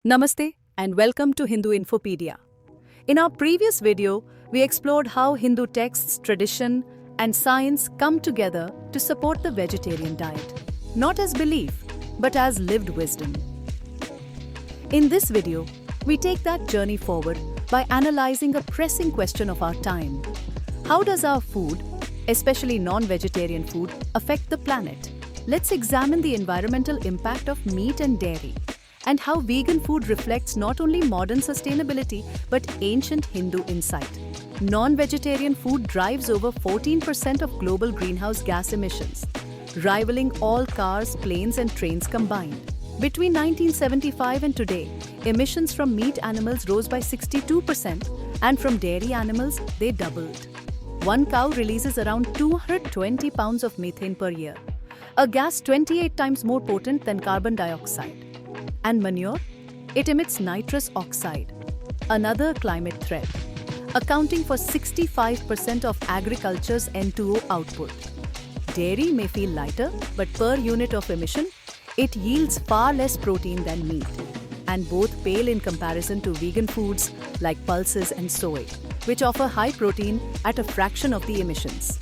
Namaste and welcome to Hindu Infopedia. In our previous video, we explored how Hindu texts, tradition, and science come together to support the vegetarian diet, not as belief, but as lived wisdom. In this video, we take that journey forward by analyzing a pressing question of our time. How does our food, especially non-vegetarian food, affect the planet? Let's examine the environmental impact of meat and dairy, and how vegan food reflects not only modern sustainability but ancient Hindu insight. Non-vegetarian food drives over 14% of global greenhouse gas emissions, rivaling all cars, planes and trains combined. Between 1975 and today, emissions from meat animals rose by 62%, and from dairy animals, they doubled. One cow releases around 220 pounds of methane per year, a gas 28 times more potent than carbon dioxide. And manure? It emits nitrous oxide, another climate threat, accounting for 65% of agriculture's N2O output. Dairy may feel lighter, but per unit of emission, it yields far less protein than meat, and both pale in comparison to vegan foods like pulses and soy, which offer high protein at a fraction of the emissions.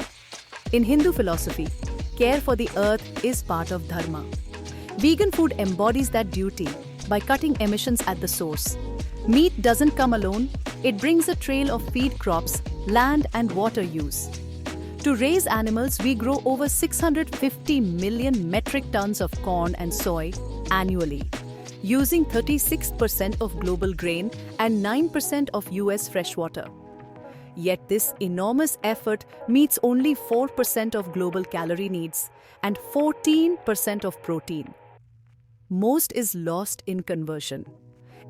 In Hindu philosophy, care for the earth is part of dharma. Vegan food embodies that duty by cutting emissions at the source. Meat doesn't come alone, it brings a trail of feed crops, land and water use. To raise animals, we grow over 650 million metric tons of corn and soy annually, using 36% of global grain and 9% of US freshwater. Yet this enormous effort meets only 4% of global calorie needs and 14% of protein. Most is lost in conversion.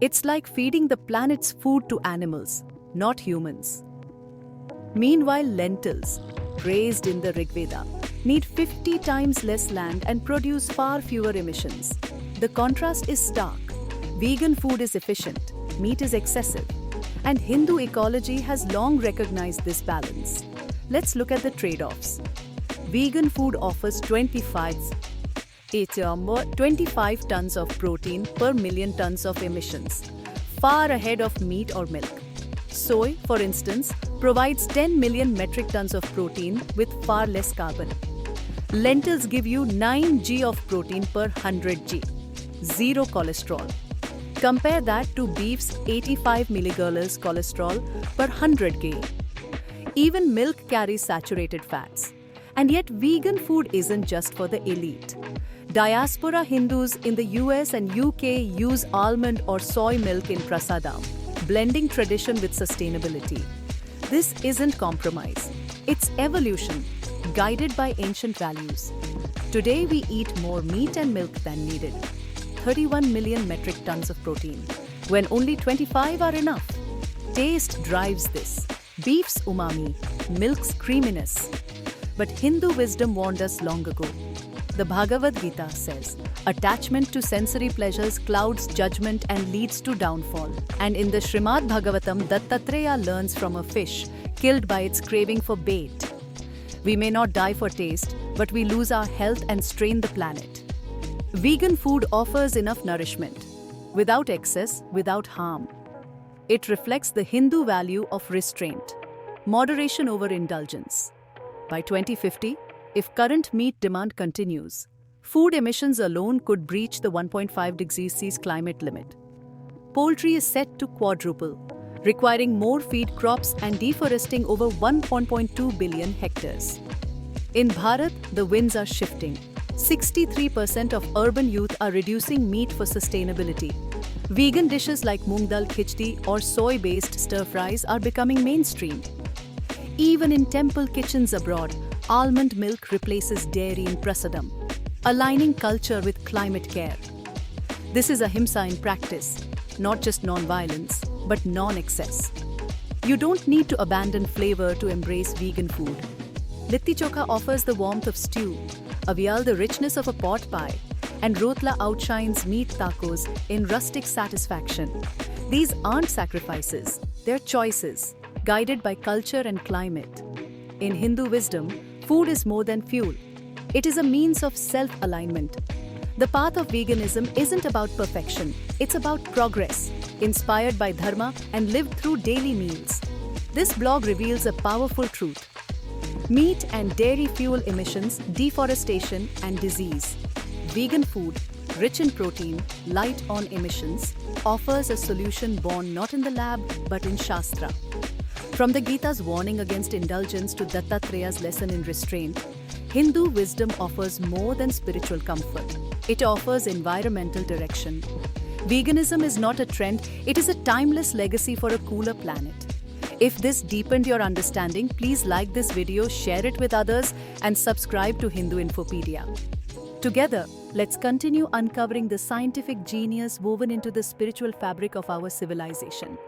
It's like feeding the planet's food to animals, not humans. Meanwhile, lentils, raised in the Rig Veda, need 50 times less land and produce far fewer emissions. The contrast is stark. Vegan food is efficient, meat is excessive, and Hindu ecology has long recognized this balance. Let's look at the trade-offs. Vegan food offers 25 tons of protein per million tons of emissions, far ahead of meat or milk. Soy, for instance, provides 10 million metric tons of protein with far less carbon. Lentils give you 9 g of protein per 100 g, zero cholesterol. Compare that to beef's 85 milligallers cholesterol per 100 g. Even milk carries saturated fats. And yet vegan food isn't just for the elite. Diaspora Hindus in the US and UK use almond or soy milk in prasadam, blending tradition with sustainability. This isn't compromise. It's evolution, guided by ancient values. Today we eat more meat and milk than needed. 31 million metric tons of protein, when only 25 are enough. Taste drives this. Beef's umami, milk's creaminess. But Hindu wisdom warned us long ago. The Bhagavad Gita says, attachment to sensory pleasures clouds judgment and leads to downfall. And in the Srimad Bhagavatam, Dattatreya learns from a fish killed by its craving for bait. We may not die for taste, but we lose our health and strain the planet. Vegan food offers enough nourishment, without excess, without harm. It reflects the Hindu value of restraint, moderation over indulgence. By 2050, if current meat demand continues, food emissions alone could breach the 1.5 degrees C climate limit. Poultry is set to quadruple, requiring more feed crops and deforesting over 1.2 billion hectares. In Bharat, the winds are shifting. 63% of urban youth are reducing meat for sustainability. Vegan dishes like moong dal khichdi or soy-based stir-fries are becoming mainstream. Even in temple kitchens abroad, almond milk replaces dairy in prasadam, aligning culture with climate care. This is ahimsa in practice, not just non-violence, but non-excess. You don't need to abandon flavor to embrace vegan food. Litti Chokha offers the warmth of stew, avial the richness of a pot pie, and Rotla outshines meat tacos in rustic satisfaction. These aren't sacrifices, they're choices, guided by culture and climate. In Hindu wisdom, food is more than fuel. It is a means of self-alignment. The path of veganism isn't about perfection. It's about progress, inspired by dharma and lived through daily meals. This blog reveals a powerful truth. Meat and dairy fuel emissions, deforestation and disease. Vegan food, rich in protein, light on emissions, offers a solution born not in the lab but in Shastra. From the Gita's warning against indulgence to Dattatreya's lesson in restraint, Hindu wisdom offers more than spiritual comfort. It offers environmental direction. Veganism is not a trend, it is a timeless legacy for a cooler planet. If this deepened your understanding, please like this video, share it with others, and subscribe to Hindu Infopedia. Together, let's continue uncovering the scientific genius woven into the spiritual fabric of our civilization.